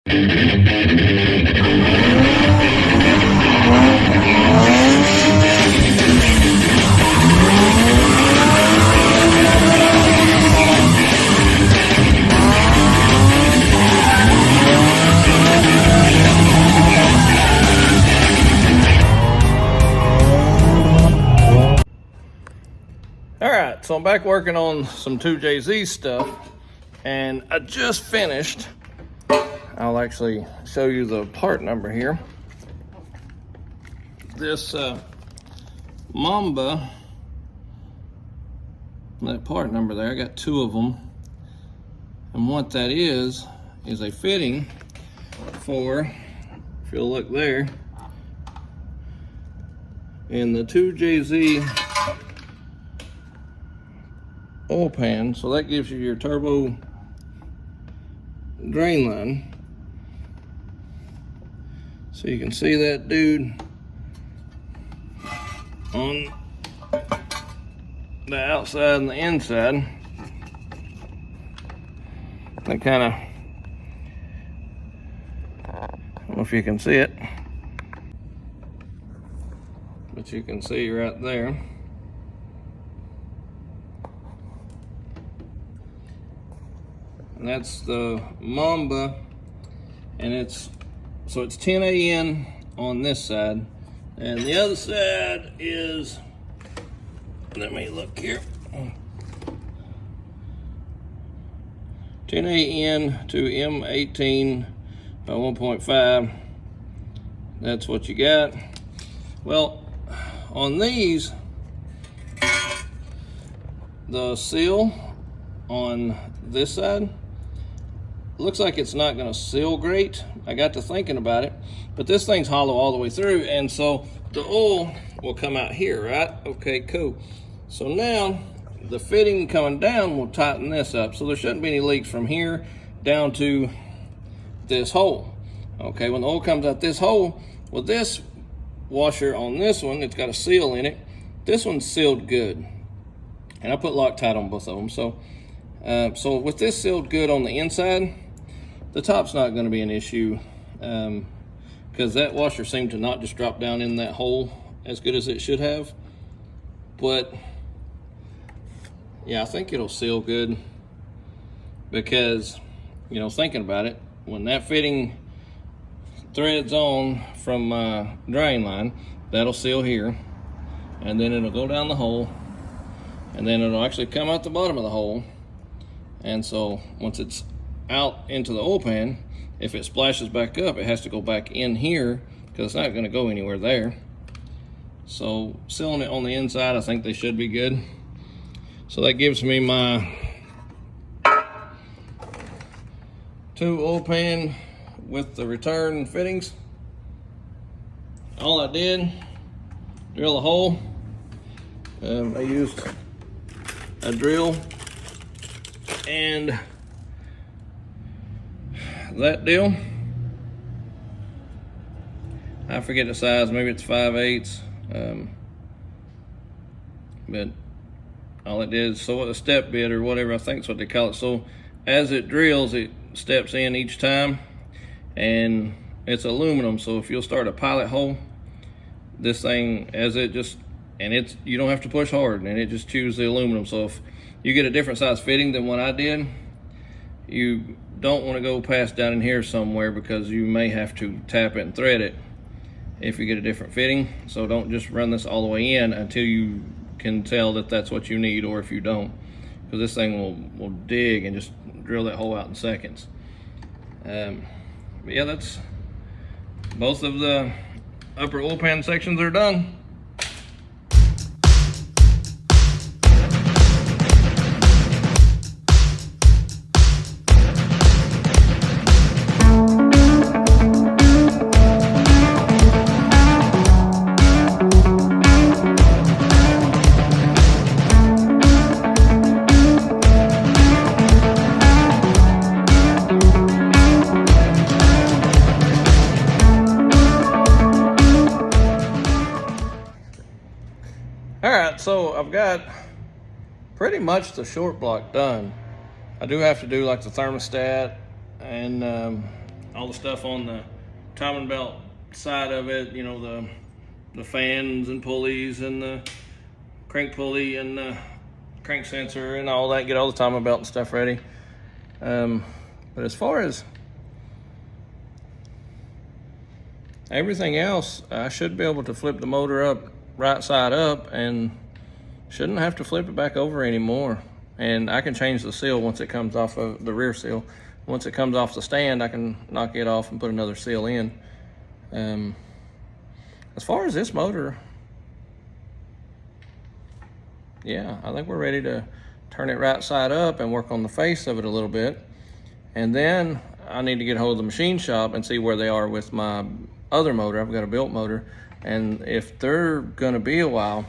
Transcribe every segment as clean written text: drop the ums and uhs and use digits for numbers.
Alright, so I'm back working on some 2JZ stuff, and I just finished. I'll actually show you the part number here. This Mamba, that part number there, I got 2 of them. And what that is a fitting for, if you'll look there, in the 2JZ oil pan. So that gives you your turbo drain line. So you can see that dude on the outside and the inside. That kind of, I don't know if you can see it, but you can see right there. And that's the Mamba, and it's 10 AN on this side, and the other side is, let me look here, 10 AN to M18 by 1.5. That's what you got. Well, on these, the seal on this side looks like it's not going to seal great. I got to thinking about it, but this thing's hollow all the way through, and so the oil will come out here, right? Okay, cool. So now the fitting coming down will tighten this up, so there shouldn't be any leaks from here down to this hole. Okay, when the oil comes out this hole, well, this washer on this one, it's got a seal in it. This one's sealed good, and I put Loctite on both of them. So with this sealed good on the inside, the top's not going to be an issue, because that washer seemed to not just drop down in that hole as good as it should have. But yeah, I think it'll seal good, because, you know, thinking about it, when that fitting threads on from my drain line, that'll seal here, and then it'll go down the hole, and then it'll actually come out the bottom of the hole. And so once it's out into the oil pan, if it splashes back up, it has to go back in here, because it's not going to go anywhere there. So sealing it on the inside, I think they should be good. So that gives me my 2 oil pan with the return fittings. All I did, drill a hole. I used a drill and that deal, I forget the size, maybe it's 5/8, but all it did is sew a step bit or whatever, I think is what they call it. So as it drills, it steps in each time, and it's aluminum, so if you'll start a pilot hole, this thing, as it just, and it's, you don't have to push hard, and it just chews the aluminum. So if you get a different size fitting than what I did, you don't want to go past down in here somewhere, because you may have to tap it and thread it if you get a different fitting. So don't just run this all the way in until you can tell that that's what you need, or if you don't, because this thing will dig and just drill that hole out in seconds. But yeah, that's, both of the upper oil pan sections are done. So I've got pretty much the short block done. I do have to do like the thermostat and all the stuff on the timing belt side of it, you know, the fans and pulleys and the crank pulley and the crank sensor and all that, get all the timing belt and stuff ready. But as far as everything else, I should be able to flip the motor up right side up and shouldn't have to flip it back over anymore. And I can change the seal once it comes off of the rear seal. Once it comes off the stand, I can knock it off and put another seal in. As far as this motor, yeah, I think we're ready to turn it right side up and work on the face of it a little bit. And then I need to get hold of the machine shop and see where they are with my other motor. I've got a built motor, and if they're gonna be a while,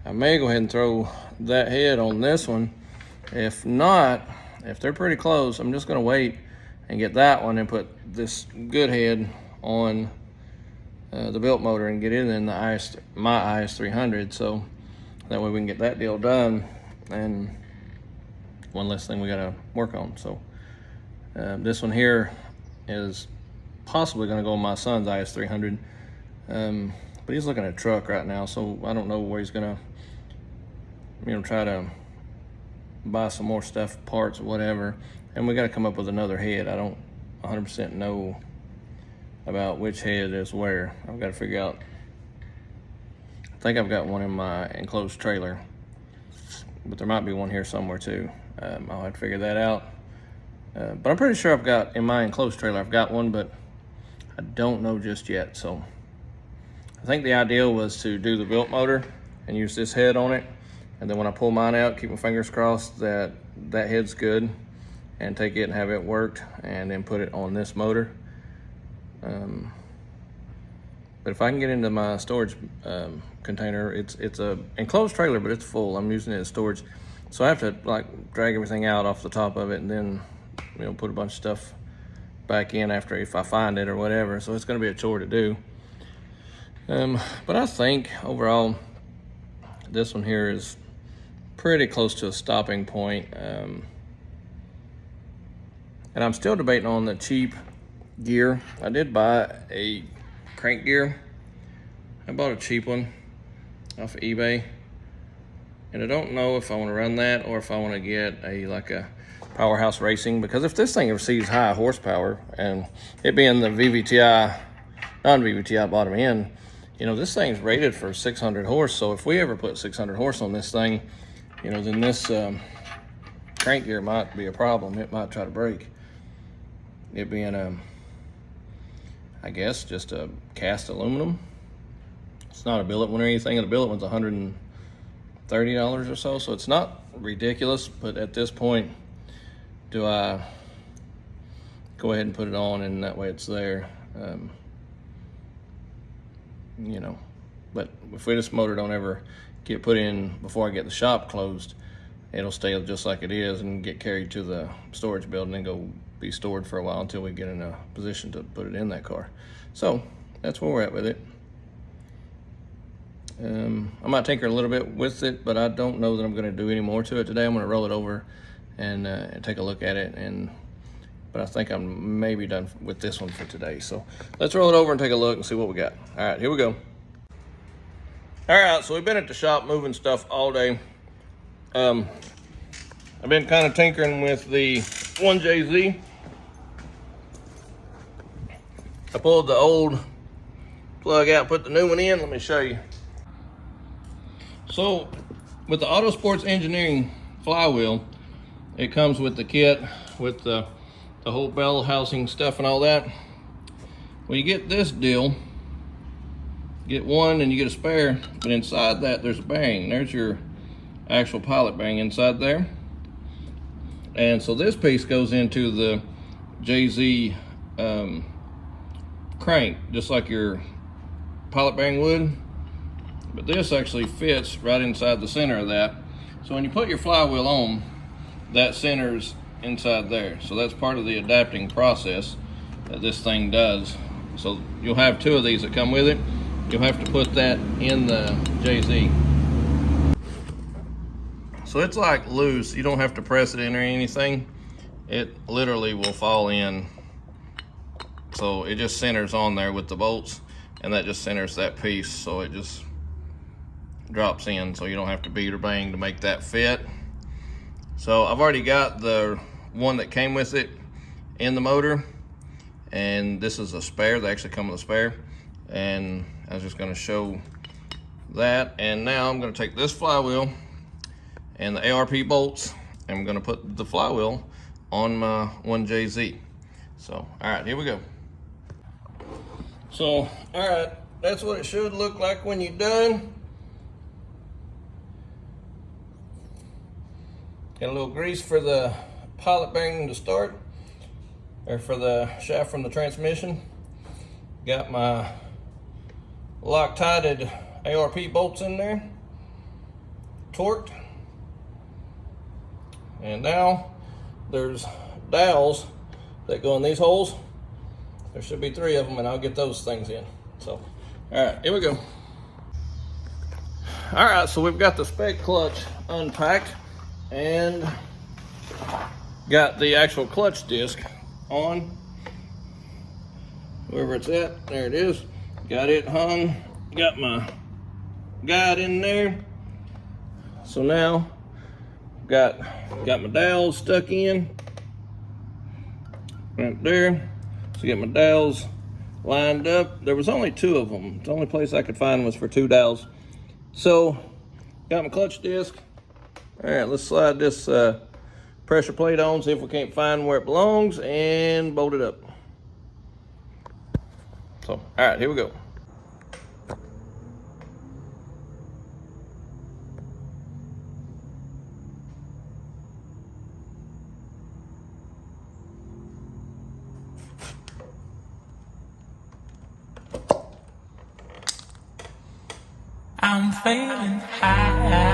I may go ahead and throw that head on this one. If not, if they're pretty close, I'm just gonna wait and get that one and put this good head on the built motor and get it in the my IS300, so that way we can get that deal done, and one less thing we gotta work on. So this one here is possibly gonna go on my son's IS300, but he's looking at a truck right now, so I don't know where he's gonna, you know, try to buy some more stuff, parts, whatever, and we got to come up with another head. I don't 100% know about which head is where. I've got to figure out. I think I've got one in my enclosed trailer, but there might be one here somewhere too. I'll have to figure that out. But I'm pretty sure I've got, in my enclosed trailer, I've got one, but I don't know just yet. So I think the idea was to do the built motor and use this head on it. And then when I pull mine out, keep my fingers crossed that that head's good, and take it and have it worked, and then put it on this motor. But if I can get into my storage container, it's a enclosed trailer, but it's full. I'm using it as storage. So I have to like drag everything out off the top of it and then, you know, put a bunch of stuff back in after, if I find it or whatever. So it's gonna be a chore to do. But I think overall, this one here is pretty close to a stopping point. And I'm still debating on the cheap gear. I did buy a crank gear. I bought a cheap one off of eBay, and I don't know if I want to run that or if I want to get a Powerhouse Racing, because if this thing receives high horsepower, and it being the VVTi, non-VVTi bottom end, you know, this thing's rated for 600 horse. So if we ever put 600 horse on this thing, you know, then this crank gear might be a problem. It might try to break. It being I guess just a cast aluminum. It's not a billet one or anything, and a billet one's $130 or so. So it's not ridiculous, but at this point, do I go ahead and put it on, and that way it's there? You know, but if this motor don't ever get put in before I get the shop closed, it'll stay just like it is and get carried to the storage building and go be stored for a while until we get in a position to put it in that car. So that's where we're at with it. I might tinker a little bit with it, but I don't know that I'm going to do any more to it today. I'm going to roll it over and take a look at it, but I think I'm maybe done with this one for today. So let's roll it over and take a look and see what we got. All right, here we go. All right, so we've been at the shop moving stuff all day. I've been kind of tinkering with the 1JZ. I pulled the old plug out, put the new one in. Let me show you. So with the Autosports Engineering flywheel, it comes with the kit with the whole bell housing stuff and all that. When you get this deal, get one and you get a spare, but inside that there's a bearing. There's your actual pilot bearing inside there. And so this piece goes into the JZ crank, just like your pilot bearing would, but this actually fits right inside the center of that. So when you put your flywheel on, that centers inside there. So that's part of the adapting process that this thing does. So you'll have two of these that come with it. You'll have to put that in the JZ. So it's like loose. You don't have to press it in or anything. It literally will fall in So it just centers on there with the bolts, and that just centers that piece, so it just drops in, so you don't have to beat or bang to make that fit. So I've already got the one that came with it in the motor, and this is a spare. They actually come with a spare, and I was just going to show that. And now I'm going to take this flywheel and the ARP bolts, and I'm going to put the flywheel on my 1JZ. So all right, here we go. So all right, that's what it should look like when you're done. Got a little grease for the pilot bearing to start, or for the shaft from the transmission. Got my Loctited ARP bolts in there, torqued. And now there's dowels that go in these holes. There should be 3 of them, and I'll get those things in. So, all right, here we go. All right, so we've got the Spec clutch unpacked and got the actual clutch disc on. Wherever it's at, there it is. Got it hung, got my guide in there. So now, got my dowels stuck in right there. So get my dowels lined up. There was only 2 of them. The only place I could find was for 2 dowels. So got my clutch disc. All right, let's slide this pressure plate on, see if we can't find where it belongs, and bolt it up. So, all right, here we go. I'm feeling high.